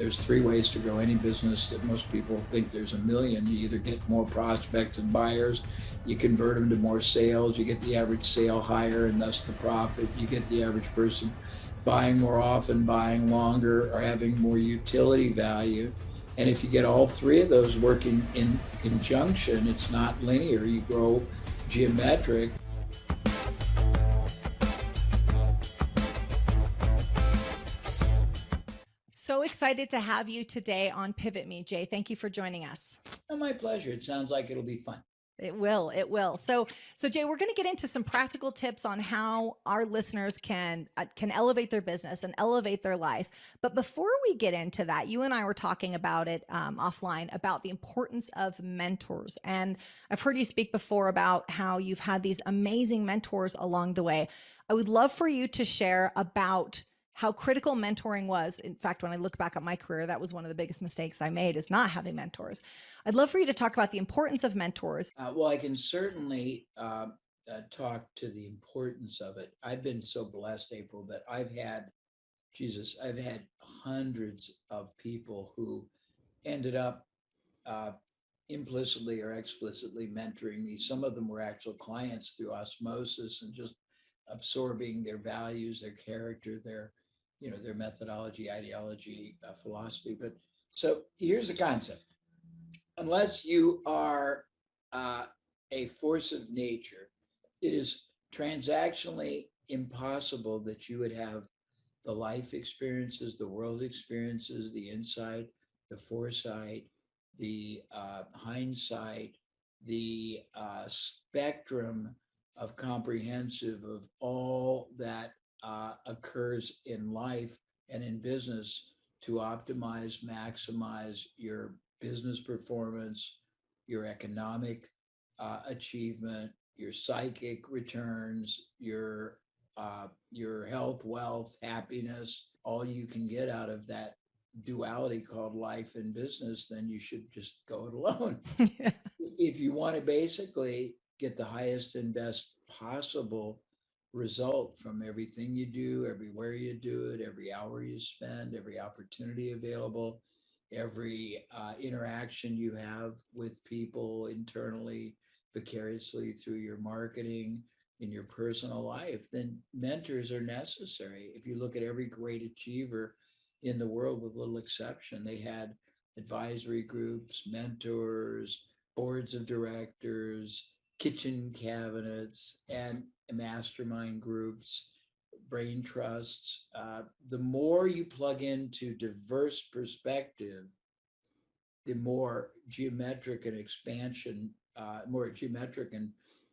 There's three ways to grow any business that most people think there's a million. You either get more prospects and buyers, you convert them to more sales, you get the average sale higher and thus the profit, you get the average person buying more often, buying longer, or having more utility value. And if you get all three of those working in conjunction, it's not linear, you grow geometric. So excited to have you today on PivotMe, Jay. Thank you for joining us. Oh, my pleasure. It sounds like it'll be fun. It will. It will. So Jay, we're going to get into some practical tips on how our listeners can elevate their business and elevate their life. But before we get into that, you and I were talking about it offline about the importance of mentors. And I've heard you speak before about how you've had these amazing mentors along the way. I would love for you to share about how critical mentoring was. In fact, when I look back at my career, that was one of the biggest mistakes I made, is not having mentors. I'd love for you to talk about the importance of mentors. Well, I can certainly talk to the importance of it. I've been so blessed, April, that I've had hundreds of people who ended up uh, implicitly or explicitly mentoring me. Some of them were actual clients through osmosis and just absorbing their values, their character, their methodology, ideology, philosophy. But so here's the concept: unless you are uh, a force of nature, it is transactionally impossible that you would have the life experiences, the world experiences, the insight, the foresight, the hindsight, the spectrum of comprehensive of all that occurs in life and in business to optimize, maximize your business performance, your economic achievement, your psychic returns, your health, wealth, happiness, all you can get out of that duality called life and business, then you should just go it alone. Yeah. If you want to basically get the highest and best possible result from everything you do, everywhere you do it, every hour you spend, every opportunity available, every interaction you have with people internally, vicariously through your marketing, in your personal life, then mentors are necessary. If you look at every great achiever in the world, with little exception, they had advisory groups, mentors, boards of directors, kitchen cabinets, and mastermind groups, brain trusts. The more you plug into diverse perspective, the more geometric and more geometric and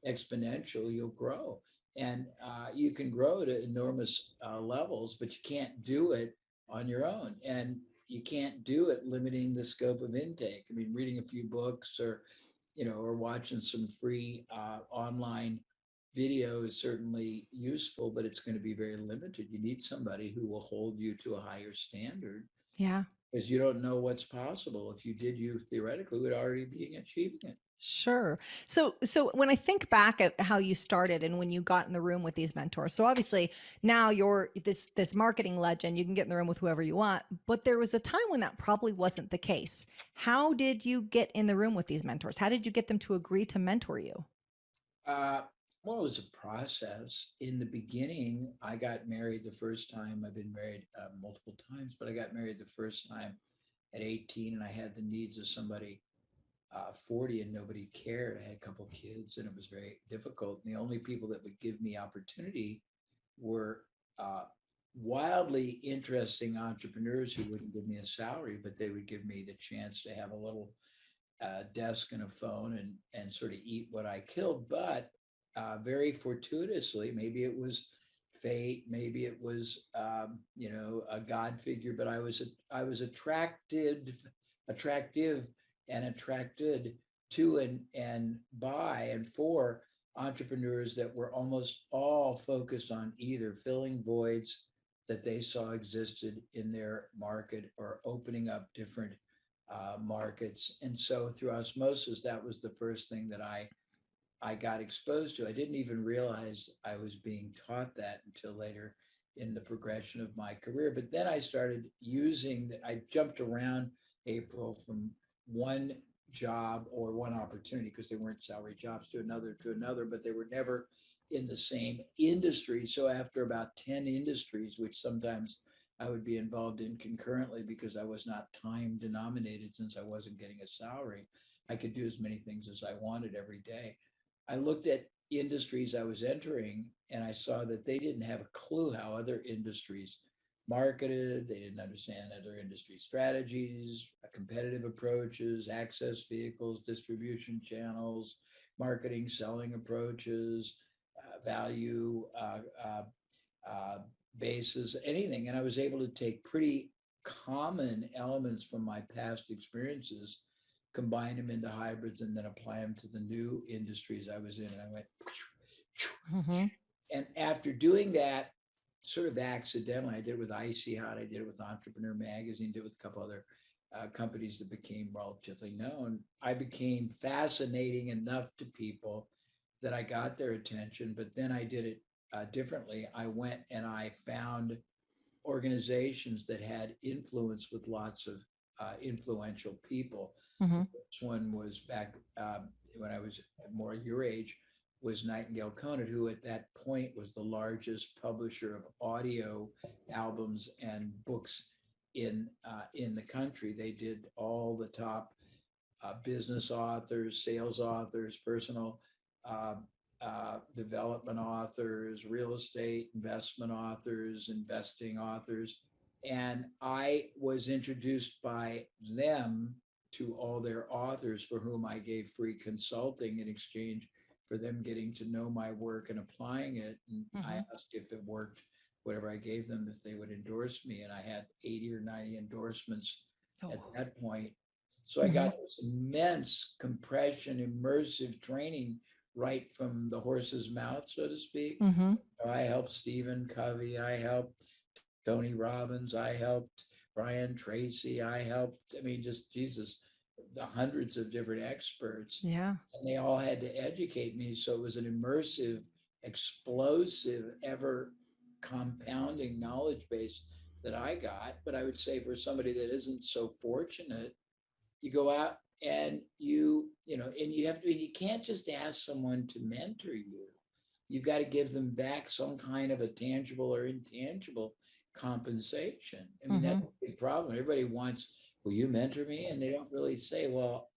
exponential you'll grow. And you can grow to enormous levels, but you can't do it on your own. And you can't do it limiting the scope of intake. I mean, reading a few books or watching some free online video is certainly useful, but it's going to be very limited. You need somebody who will hold you to a higher standard Yeah. because you don't know what's possible. If you did, you theoretically would already be achieving it. Sure. So when I think back at how you started and when you got in the room with these mentors, so obviously now you're this marketing legend, you can get in the room with whoever you want, but there was a time when that probably wasn't the case. How did you get in the room with these mentors? How did you get them to agree to mentor you? Uh, well, it was a process. In the beginning, I got married the first time. I've been married multiple times, but I got married the first time at 18, and I had the needs of somebody 40, and nobody cared. I had a couple of kids, and it was very difficult. And the only people that would give me opportunity were uh, wildly interesting entrepreneurs who wouldn't give me a salary, but they would give me the chance to have a little desk and a phone and sort of eat what I killed. But very fortuitously, maybe it was fate, maybe it was a God figure, but I was attractive and attracted to and by and for entrepreneurs that were almost all focused on either filling voids that they saw existed in their market or opening up different markets. And so through osmosis, that was the first thing that I got exposed to. I didn't even realize I was being taught that until later in the progression of my career. But then I started using that. I jumped around, April, from one job or one opportunity, because they weren't salary jobs, to another, but they were never in the same industry. So after about 10 industries, which sometimes I would be involved in concurrently because I was not time denominated, since I wasn't getting a salary, I could do as many things as I wanted every day. I looked at industries I was entering, and I saw that they didn't have a clue how other industries marketed. They didn't understand other industry strategies, competitive approaches, access vehicles, distribution channels, marketing, selling approaches, value uh, bases, anything. And I was able to take pretty common elements from my past experiences, combine them into hybrids, and then apply them to the new industries I was in. And I went, Mm-hmm. and after doing that, sort of accidentally, I did it with Icy Hot, I did it with Entrepreneur Magazine, did it with a couple other companies that became relatively known. I became fascinating enough to people that I got their attention, but then I did it differently. I went and I found organizations that had influence with lots of influential people. The Mm-hmm. first one was back when I was more your age, was Nightingale Conant, who at that point was the largest publisher of audio albums and books in the country. They did all the top business authors, sales authors, personal uh, development authors, real estate investment authors, investing authors. And I was introduced by them to all their authors, for whom I gave free consulting in exchange for them getting to know my work and applying it. And I Mm-hmm. asked if it worked, whatever I gave them, if they would endorse me. And I had 80 or 90 endorsements at Oh. that point. So I Mm-hmm. got this immense compression, immersive training right from the horse's mouth, so to speak. Mm-hmm. I helped Stephen Covey. I helped Tony Robbins. I helped Brian Tracy. I helped, I mean, just Jesus, the hundreds of different experts. Yeah. And they all had to educate me. So it was an immersive, explosive, ever compounding knowledge base that I got. But I would say for somebody that isn't so fortunate, you go out and and you have to, you can't just ask someone to mentor you. You've got to give them back some kind of a tangible or intangible compensation. I mean, Mm-hmm. that's a big problem. Everybody wants, will you mentor me? And they don't really say, well,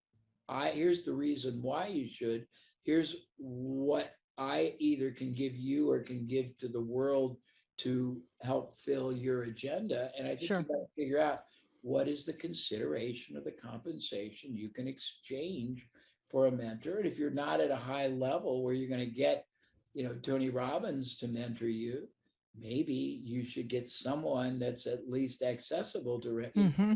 here's the reason why you should. Here's what I either can give you or can give to the world to help fill your agenda. And I think you Sure. got to figure out, what is the consideration of the compensation you can exchange for a mentor. And if you're not at a high level where you're going to get, Tony Robbins to mentor you, maybe you should get someone that's at least accessible to Mm-hmm.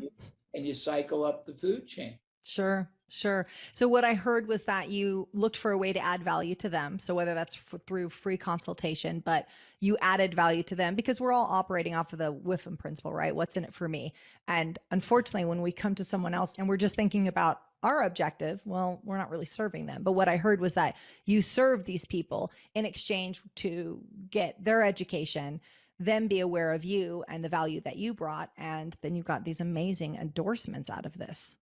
and you cycle up the food chain. Sure, sure. So what I heard was that you looked for a way to add value to them. So whether that's through free consultation, but you added value to them because we're all operating off of the Whiffin principle, right? What's in it for me? And unfortunately, when we come to someone else and we're just thinking about our objective, well, we're not really serving them. But what I heard was that you serve these people in exchange to get their education, them be aware of you and the value that you brought, and then you got these amazing endorsements out of this.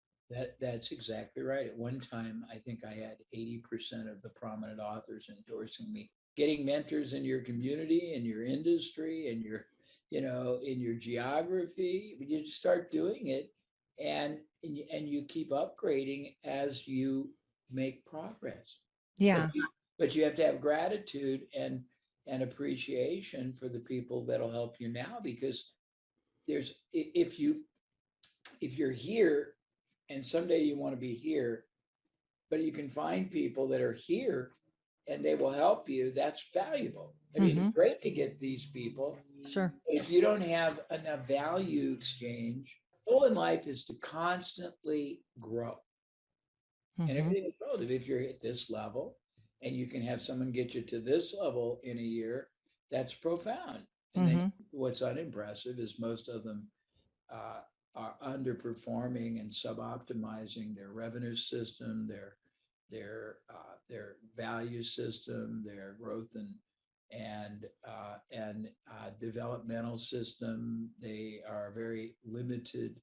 That's exactly right. At one time, I think I had 80% of the prominent authors endorsing me. Getting mentors in your community, in your industry, in your geography, you just start doing it, and you keep upgrading as you make progress. But Yeah. but you have to have gratitude and appreciation for the people that'll help you now, because if you're here and someday you want to be here, but you can find people that are here and they will help you, that's valuable. I mean, Mm-hmm. it's great to get these people. Sure. If you don't have enough value exchange, goal in life is to constantly grow. And Mm-hmm. everything is relative. If you're at this level and you can have someone get you to this level in a year, that's profound. And then Mm-hmm. what's unimpressive is most of them uh, are underperforming and suboptimizing their revenue system, their value system, their growth and developmental system. They are very limited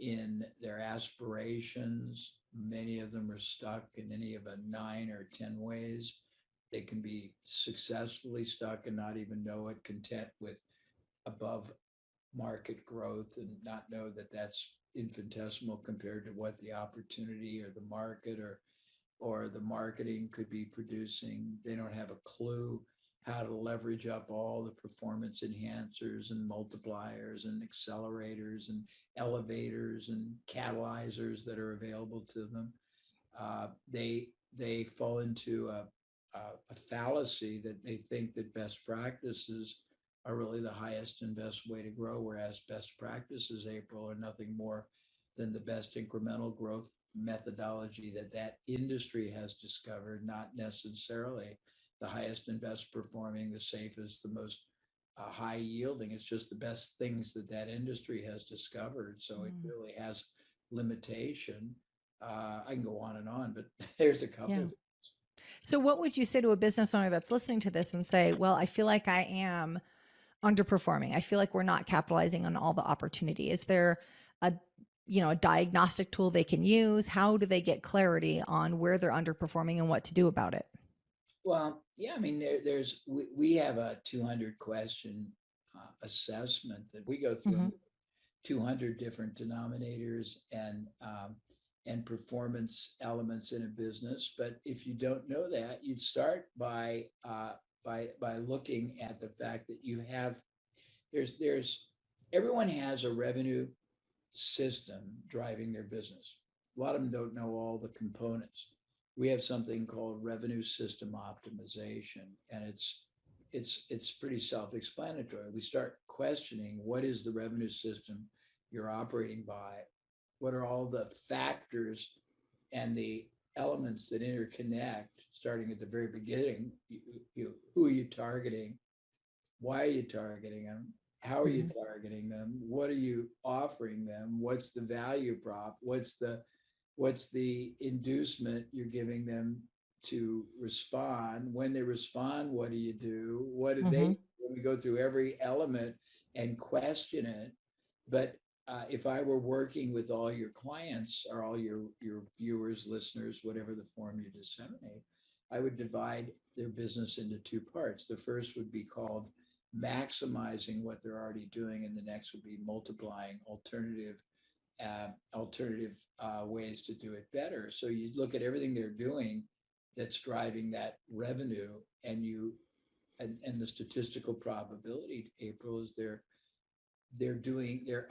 in their aspirations. Many of them are stuck in any of a 9 or 10 ways. They can be successfully stuck and not even know it, content with above market growth and not know that that's infinitesimal compared to what the opportunity or the market or the marketing could be producing. They don't have a clue how to leverage up all the performance enhancers and multipliers and accelerators and elevators and catalyzers that are available to them. They fall into a fallacy that they think that best practices are really the highest and best way to grow, whereas best practices, April, are nothing more than the best incremental growth methodology that that industry has discovered, not necessarily the highest and best performing, the safest, the most high yielding. It's just the best things that that industry has discovered. So it Mm. really has limitation. I can go on, but there's a Yeah. couple. So, what would you say to a business owner that's listening to this and say, well, I feel like I am underperforming. I feel like we're not capitalizing on all the opportunity. Is there a a diagnostic tool they can use? How do they get clarity on where they're underperforming and what to do about it? Well, yeah, I mean, we have a 200 question assessment that we go through Mm-hmm. 200 different denominators and performance elements in a business. But if you don't know that, you'd start by looking at the fact that you have there's everyone has a revenue system driving their business. A lot of them don't know all the components. We have something called revenue system optimization, and it's pretty self-explanatory. We start questioning what is the revenue system you're operating by, what are all the factors and the elements that interconnect, starting at the very beginning. Who are you targeting? Why are you targeting them? How are you Mm-hmm. targeting them? What are you offering them? What's the value prop? What's the inducement you're giving them to respond? When they respond, what do you do? What do they Mm-hmm. do? We go through every element and question it. But if I were working with all your clients or all your viewers, listeners, whatever the form you disseminate, I would divide their business into two parts. The first would be called maximizing what they're already doing, and the next would be multiplying alternative ways to do it better. So you look at everything they're doing that's driving that revenue, and the statistical probability, April, is they're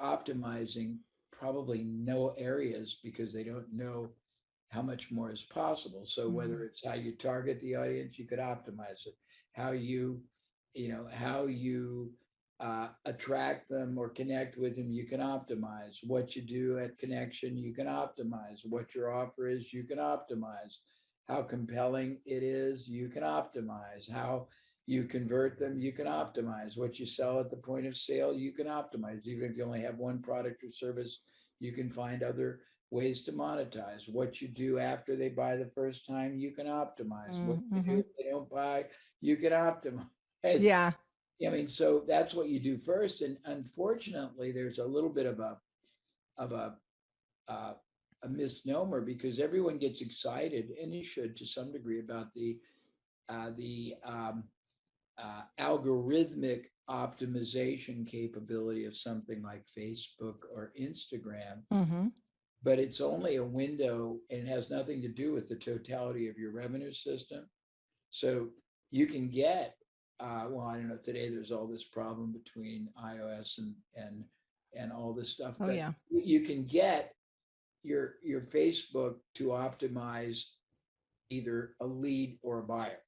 optimizing probably no areas because they don't know how much more is possible. So Mm-hmm. whether it's how you target the audience, you could optimize it. How you attract them or connect with them, you can optimize. What you do at connection, you can optimize. What your offer is, you can optimize. How compelling it is, you can optimize. How you convert them, you can optimize. What you sell at the point of sale, you can optimize. Even if you only have one product or service, you can find other ways to monetize. What you do after they buy the first time, you can optimize. What you do Mm-hmm. if they don't buy, you can optimize. Yeah. I mean, so that's what you do first. And unfortunately, there's a little bit of of a uh, a misnomer because everyone gets excited, and you should to some degree, about the algorithmic optimization capability of something like Facebook or Instagram, Mm-hmm. but it's only a window and it has nothing to do with the totality of your revenue system. So you can get, well, I don't know, today there's all this problem between iOS and all this stuff, Oh but yeah. you can get your Facebook to optimize either a lead or a buyer.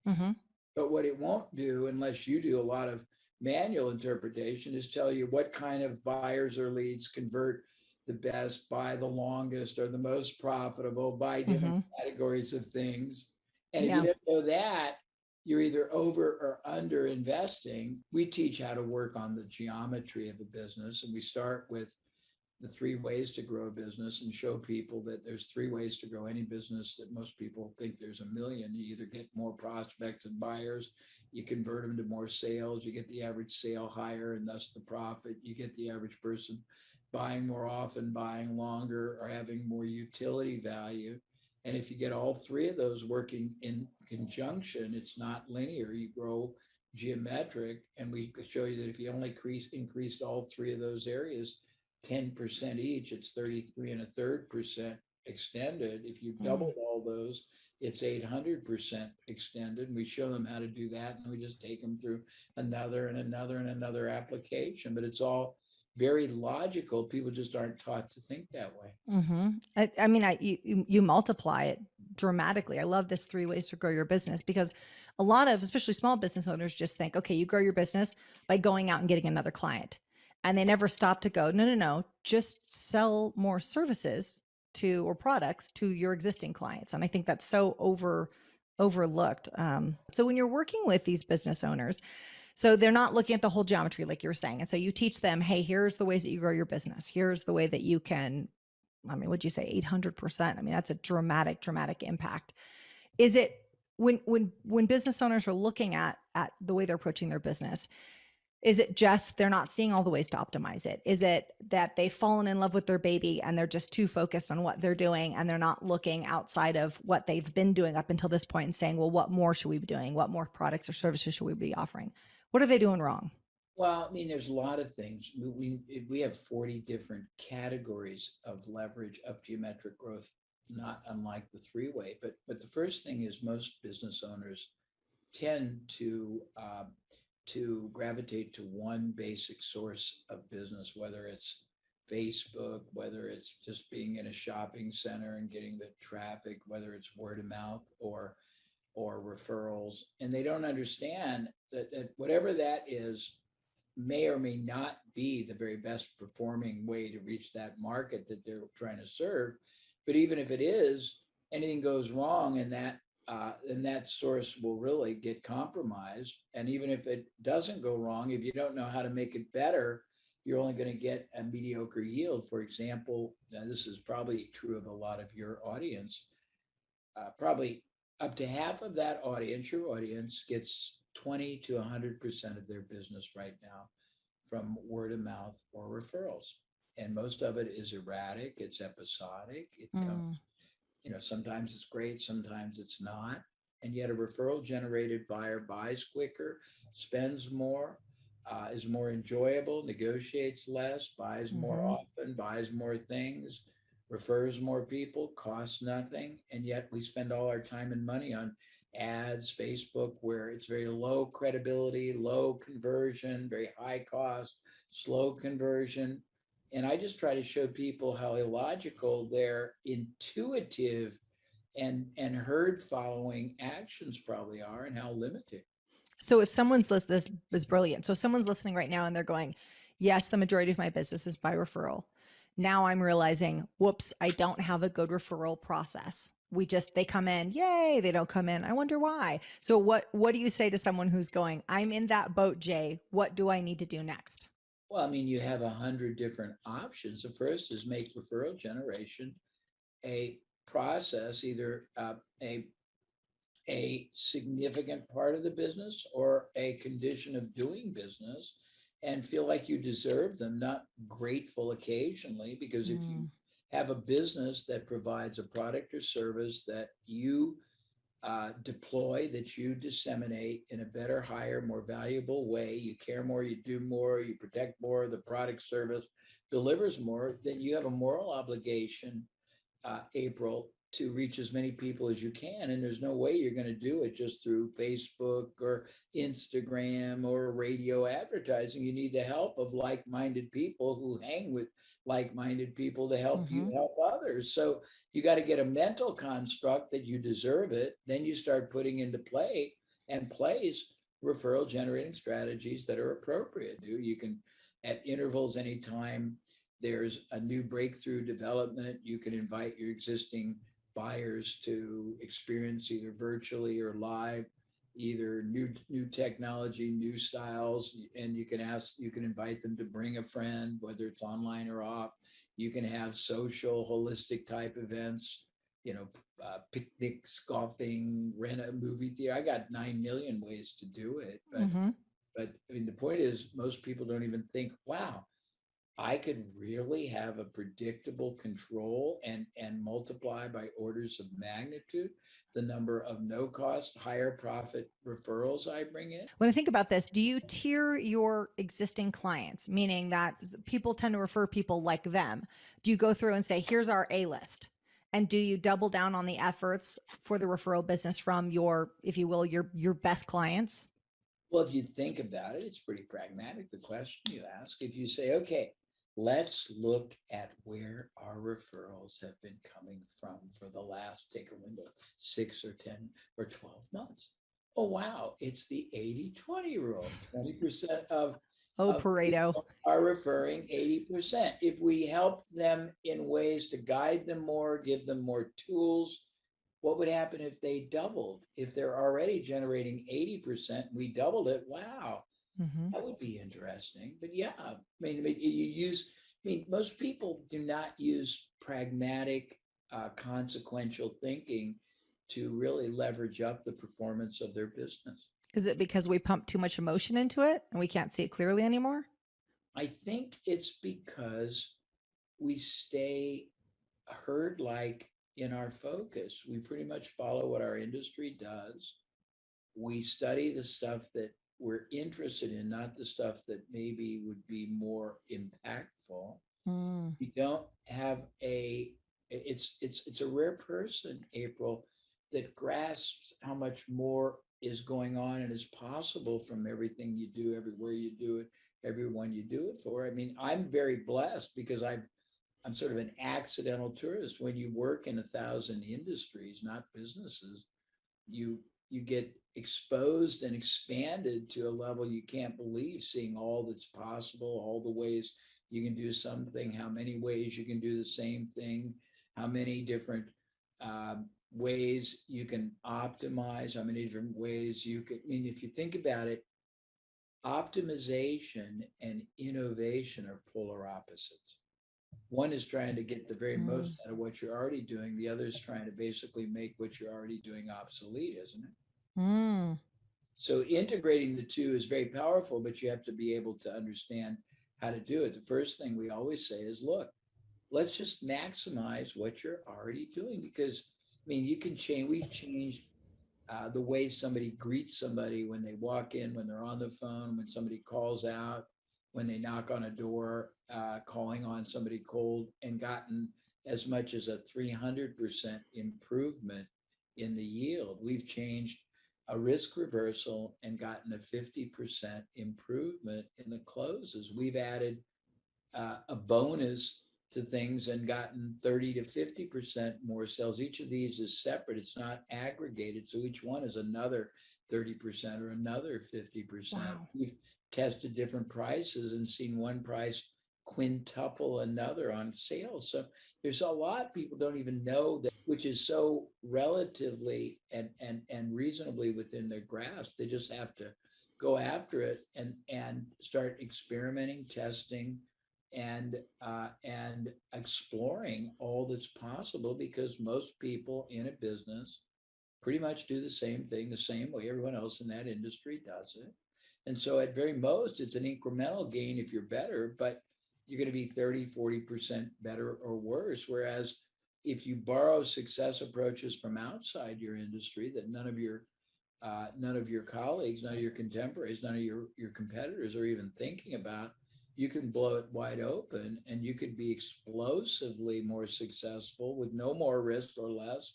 Mm-hmm. But what it won't do, unless you do a lot of manual interpretation, is tell you what kind of buyers or leads convert the best, buy the longest, or the most profitable, buy different Mm-hmm. categories of things. And if you Yeah. don't know that, you're either over or under investing. We teach how to work on the geometry of a business, and we start with the 3 ways to grow a business and show people that there's 3 ways to grow any business, that most people think there's a million. You either get more prospects and buyers, you convert them to more sales, you get the average sale higher and thus the profit, you get the average person buying more often, buying longer, or having more utility value. And if you get all 3 of those working in conjunction, it's not linear. You grow geometric, and we show you that if you only increased all 3 of those areas 10% each, it's 33 and a third percent extended. If you Mm. doubled all those, it's 800% extended. And we show them how to do that. And we just take them through another and another and another application. But it's all very logical. People just aren't taught to think that way. I mean, you multiply it dramatically. I love this 3 ways to grow your business because a lot of, especially small business owners, just think, okay, you grow your business by going out and getting another client, and they never stop to go, no, no, no, just sell more services to or products to your existing clients. And I think that's so overlooked. So when you're working with these business owners, so they're not looking at the whole geometry like you were saying. And so you teach them, hey, here's the ways that you grow your business. Here's the way that you can, I mean, would you say 800%? I mean, that's a dramatic impact. Is it when business owners are looking at the way they're approaching their business, is it just they're not seeing all the ways to optimize it? Is it that they've fallen in love with their baby and they're just too focused on what they're doing and they're not looking outside of what they've been doing up until this point and saying, well, what more should we be doing? What more products or services should we be offering? What are they doing wrong? Well, I mean, there's a lot of things. We have 40 different categories of leverage of geometric growth, not unlike the 3 way. But the first thing is most business owners tend to gravitate to one basic source of business, whether it's Facebook, whether it's just being in a shopping center and getting the traffic, whether it's word of mouth or referrals. And they don't understand that whatever that is may or may not be the very best performing way to reach that market that they're trying to serve. But even if it is, anything goes wrong, and that source will really get compromised. And even if it doesn't go wrong, if you don't know how to make it better, you're only going to get a mediocre yield. For example, now this is probably true of a lot of your audience. Probably up to half of that audience, your audience, gets 20 to 100% of their business right now from word of mouth or referrals. And most of it is erratic, it's episodic, it comes, Mm. sometimes it's great, sometimes it's not. And yet a referral generated buyer buys quicker, spends more, is more enjoyable, negotiates less, buys more Mm-hmm. often, buys more things, refers more people, costs nothing. And yet we spend all our time and money on ads, Facebook, where it's very low credibility, low conversion, very high cost, slow conversion. And I just try to show people how illogical their intuitive and herd following actions probably are, and how limited. So if someone's this is brilliant. So if someone's listening right now and they're going, yes, the majority of my business is by referral. Now I'm realizing, whoops, I don't have a good referral process. They come in, yay, they don't come in. I wonder why. So what do you say to someone who's going, I'm in that boat, Jay. What do I need to do next? Well, I mean, you have 100 different options. The first is make referral generation a process, either a significant part of the business or a condition of doing business, and feel like you deserve them, not grateful occasionally. Because if you Mm. have a business that provides a product or service that you deploy, that you disseminate in a better, higher, more valuable way, you care more, you do more, you protect more, the product service delivers more, then you have a moral obligation, April, to reach as many people as you can. And there's no way you're going to do it just through Facebook or Instagram or radio advertising. You need the help of like minded people who hang with like minded people to help you Mm-hmm. help others. So you got to get a mental construct that you deserve it. Then you start putting into play and place referral generating strategies that are appropriate. You can, at intervals, anytime there's a new breakthrough development, you can invite your existing buyers to experience, either virtually or live, either new technology, new styles. And you can invite them to bring a friend, whether it's online or off. You can have social, holistic type events, you know, picnics, golfing, rent a movie theater. I got 9 million ways to do it. Hmm. But I mean, the point is, most people don't even think, wow, I could really have a predictable control and multiply by orders of magnitude the number of no cost, higher profit referrals I bring in. When I think about this, do you tier your existing clients, meaning that people tend to refer people like them? Do you go through and say, here's our A list? And do you double down on the efforts for the referral business from your, if you will, your best clients? Well, if you think about it, it's pretty pragmatic. The question you ask, if you say, okay, let's look at where our referrals have been coming from for the last, take a window, 6 or 10 or 12 months. Oh, wow, it's the 80-20 rule. 20% Oh, of Pareto. people are referring 80%. If we help them in ways to guide them more, give them more tools, what would happen if they doubled? If they're already generating 80%, we doubled it. Wow, Hmm. that would be interesting. But yeah, you use, most people do not use pragmatic, consequential thinking to really leverage up the performance of their business. Is it because we pump too much emotion into it and we can't see it clearly anymore? I think it's because we stay herd like in our focus. We pretty much follow what our industry does. We study the stuff that we're interested in, not the stuff that maybe would be more impactful. Mm. We don't have a it's a rare person, April, that grasps how much more is going on and is possible from everything you do, everywhere you do it, everyone you do it for. I mean, I'm very blessed because I'm sort of an accidental tourist. When you work in 1,000 industries, not businesses, you you get exposed and expanded to a level you can't believe, seeing all that's possible, all the ways you can do something, how many ways you can do the same thing, how many different ways you can optimize, how many different ways you can. I mean, if you think about it, optimization and innovation are polar opposites. One is trying to get the very most Mm. out of what you're already doing. The other is trying to basically make what you're already doing obsolete, isn't it? Mm. So integrating the two is very powerful, but you have to be able to understand how to do it. The first thing we always say is, look, let's just maximize what you're already doing because you can change. We've changed the way somebody greets somebody when they walk in, when they're on the phone, when somebody calls out, when they knock on a door, calling on somebody cold, and gotten as much as a 300% improvement in the yield. We've changed a risk reversal and gotten a 50% improvement in the closes. We've added a bonus to things and gotten 30 to 50% more sales. Each of these is separate, it's not aggregated. So each one is another 30% or another 50%. Wow. We've tested different prices and seen one price quintuple another on sales. So there's a lot people don't even know that, which is so relatively and reasonably within their grasp. They just have to go after it and start experimenting, testing, and exploring all that's possible because most people in a business pretty much do the same thing the same way everyone else in that industry does it. And so at very most, it's an incremental gain if you're better, but you're going to be 30-40% better or worse. Whereas if you borrow success approaches from outside your industry that none of your colleagues, none of your contemporaries, none of your competitors are even thinking about, you can blow it wide open and you could be explosively more successful with no more risk or less,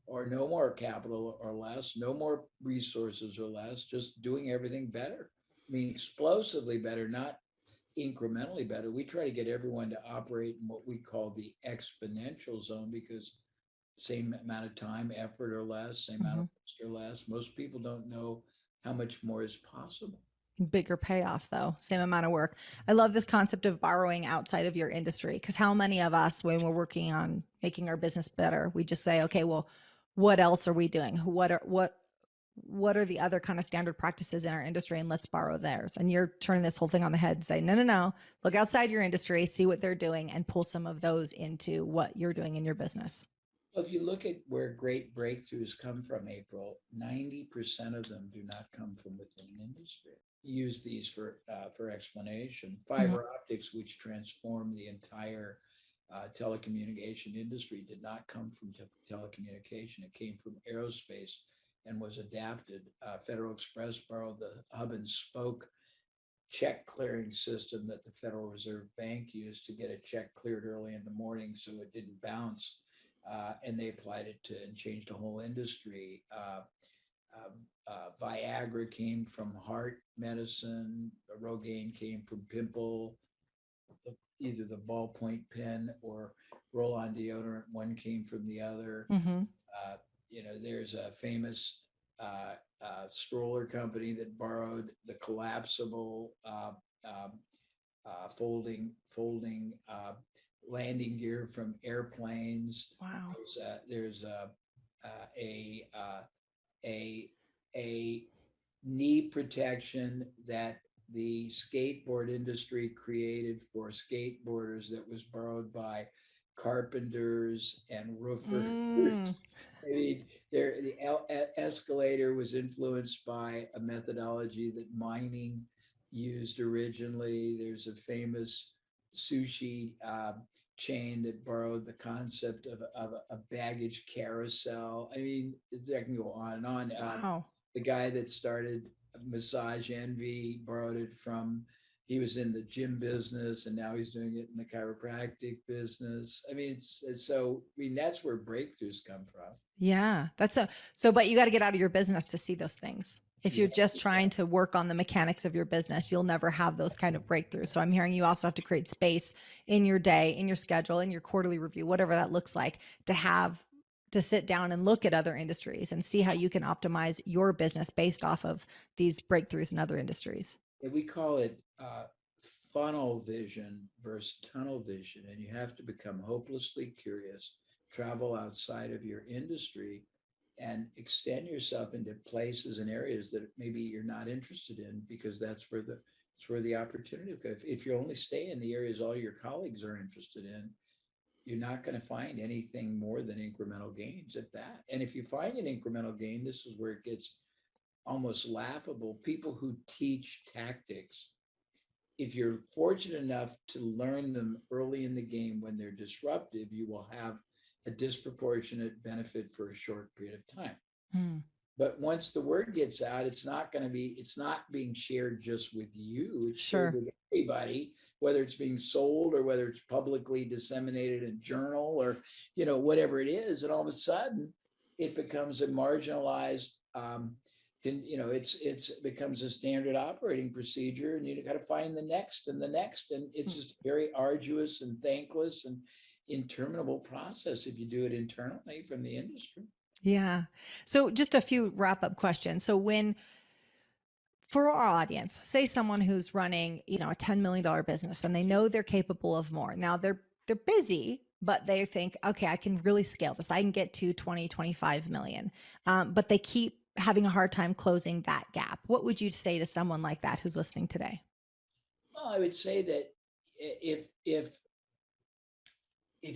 or no more capital or less, no more resources or less, just doing everything better. Explosively better, not incrementally better. We try to get everyone to operate in what we call the exponential zone because same amount of time, effort or less, same amount Hmm. of cost or less. Most people don't know how much more is possible. Bigger payoff though, same amount of work. I love this concept of borrowing outside of your industry because how many of us, when we're working on making our business better, we just say, okay, well, what else are we doing? What what are the other kind of standard practices in our industry, and let's borrow theirs. And you're turning this whole thing on the head and say, no, no, no, look outside your industry, see what they're doing, and pull some of those into what you're doing in your business. Well, if you look at where great breakthroughs come from, April, 90% of them do not come from within an industry. Use these for explanation. Mhm. Fiber optics, which transformed the entire telecommunication industry, did not come from telecommunication. It came from aerospace and was adapted. Federal Express borrowed the hub and spoke check clearing system that the Federal Reserve Bank used to get a check cleared early in the morning so it didn't bounce. And they applied it to and changed the whole industry. Viagra came from heart medicine. Rogaine came from pimple. Either the ballpoint pen or roll-on deodorant. One came from the other. Mhm. Uh, there's a famous stroller company that borrowed the collapsible folding landing gear from airplanes. Wow. There's a knee protection that the skateboard industry created for skateboarders that was borrowed by carpenters and roofers. Mm. I mean, the escalator was influenced by a methodology that mining used originally. There's a famous sushi chain that borrowed the concept of a baggage carousel. I mean, I can go on and on. Wow. The guy that started Massage Envy borrowed it from, he was in the gym business and now he's doing it in the chiropractic business. I mean, that's where breakthroughs come from. Yeah, that's a so but you got to get out of your business to see those things. If you're Yeah. just trying to work on the mechanics of your business, you'll never have those kind of breakthroughs. So I'm hearing you also have to create space in your day, in your schedule, in your quarterly review, whatever that looks like, to have to sit down and look at other industries and see how you can optimize your business based off of these breakthroughs in other industries. We call it funnel vision versus tunnel vision. And you have to become hopelessly curious, travel outside of your industry, and extend yourself into places and areas that maybe you're not interested in because that's where the opportunity. If you only stay in the areas all your colleagues are interested in, you're not going to find anything more than incremental gains at that. And if you find an incremental gain, this is where it gets almost laughable. People who teach tactics, if you're fortunate enough to learn them early in the game when they're disruptive, you will have a disproportionate benefit for a short period of time. Hmm. But once the word gets out, it's not being shared just with you, it's shared Sure. with everybody, whether it's being sold or whether it's publicly disseminated in journal or, whatever it is. And all of a sudden it becomes a marginalized, it becomes a standard operating procedure, and you got to find the next and the next. And it's just very arduous and thankless and interminable process if you do it internally from the industry. Yeah. So just a few wrap up questions. So when for our audience, say someone who's running, a $10 million business and they know they're capable of more. Now they're busy, but they think, okay, I can really scale this. I can get to 20, 25 million. But they keep having a hard time closing that gap. What would you say to someone like that who's listening today? Well, I would say that if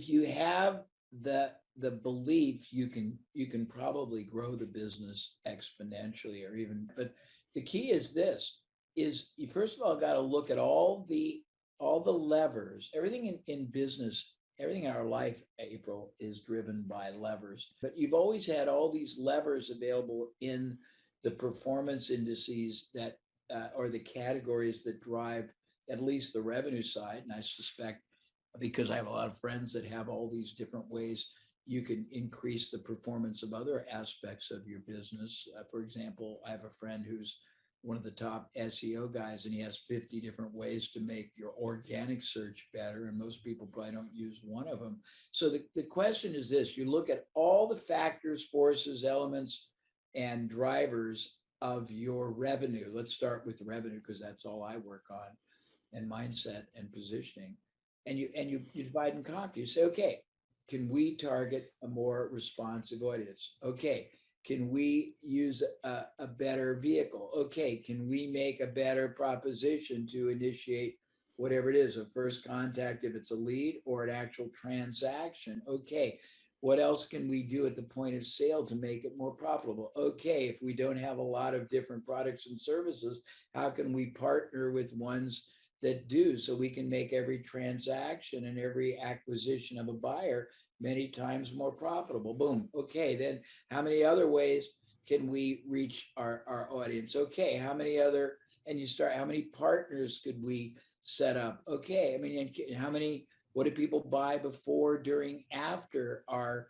you have the belief, you can probably grow the business exponentially, or even. But the key is this: is you first of all got to look at all the levers. Everything in business, everything in our life, April, is driven by levers. But you've always had all these levers available in the performance indices that or the categories that drive at least the revenue side. And I suspect, because I have a lot of friends that have all these different ways you can increase the performance of other aspects of your business. For example, I have a friend who's one of the top SEO guys, and he has 50 different ways to make your organic search better. And most people probably don't use one of them. So the question is this: you look at all the factors, forces, elements, and drivers of your revenue. Let's start with revenue because that's all I work on, and mindset and positioning. And you divide and conquer. You say, okay, can we target a more responsive audience? Okay, Can we use a better vehicle? Okay, can we make a better proposition to initiate whatever it is, a first contact, if it's a lead, or an actual transaction? Okay, what else can we do at the point of sale to make it more profitable? Okay, if we don't have a lot of different products and services, how can we partner with ones that do, so we can make every transaction and every acquisition of a buyer many times more profitable? Boom. Okay, then how many other ways can we reach our audience? Okay, how many other, and you start, how many partners could we set up? Okay, I mean, and how many, what do people buy before, during, after our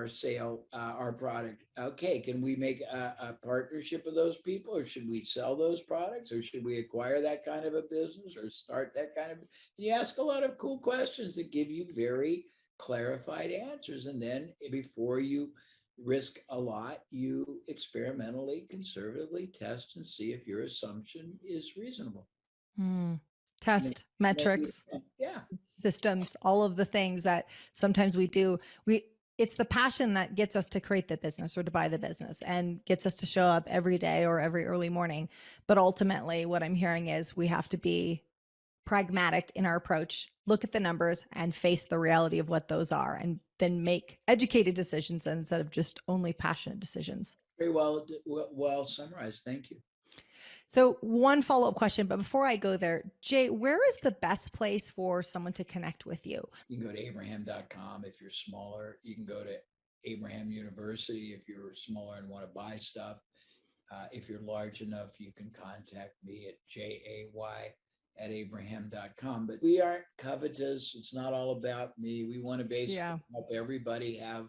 sale, our product? Okay, can we make a partnership of those people, or should we sell those products, or should we acquire that kind of a business, or start that kind of, you ask a lot of cool questions that give you very clarified answers. And then before you risk a lot, you experimentally, conservatively test and see if your assumption is reasonable. Test metrics, Yeah. systems, all of the things that sometimes we do. It's the passion that gets us to create the business or to buy the business and gets us to show up every day or every early morning. But ultimately, what I'm hearing is we have to be pragmatic in our approach, look at the numbers and face the reality of what those are, and then make educated decisions instead of just only passionate decisions. Very well summarized. Thank you. So one follow-up question, but before I go there, Jay, where is the best place for someone to connect with you? You can go to abraham.com if you're smaller. You can go to Abraham University if you're smaller and want to buy stuff. If you're large enough, you can contact me at jay@abraham.com. But we aren't covetous. It's not all about me. We want to basically help everybody have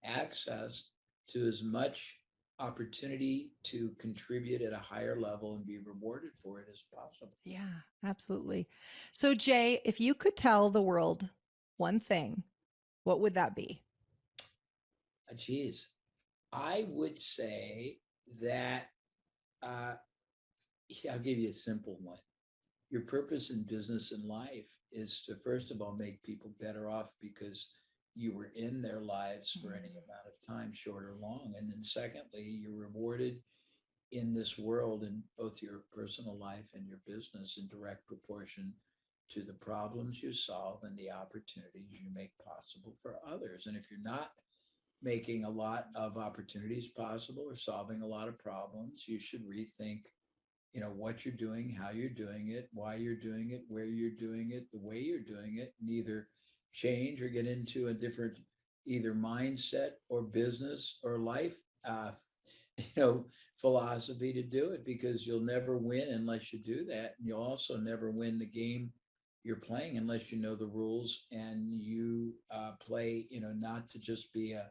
access to as much opportunity to contribute at a higher level and be rewarded for it as possible. Yeah, absolutely. So Jay, if you could tell the world one thing, what would that be? Geez, I would say that I'll give you a simple one. Your purpose in business and life is to, first of all, make people better off because you were in their lives for any amount of time, short or long. And then secondly, you're rewarded in this world in both your personal life and your business in direct proportion to the problems you solve and the opportunities you make possible for others. And if you're not making a lot of opportunities possible or solving a lot of problems, you should rethink, what you're doing, how you're doing it, why you're doing it, where you're doing it, the way you're doing it, and either change or get into a different either mindset or business or life philosophy to do it, because you'll never win unless you do that. And you'll also never win the game you're playing unless you know the rules and you play, not to just be a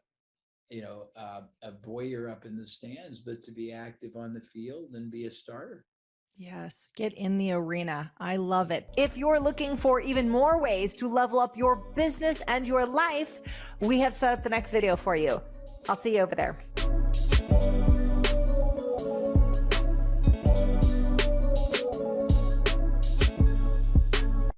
voyeur up in the stands, but to be active on the field and be a starter. Yes, get in the arena. I love it. If you're looking for even more ways to level up your business and your life, we have set up the next video for you. I'll see you over there.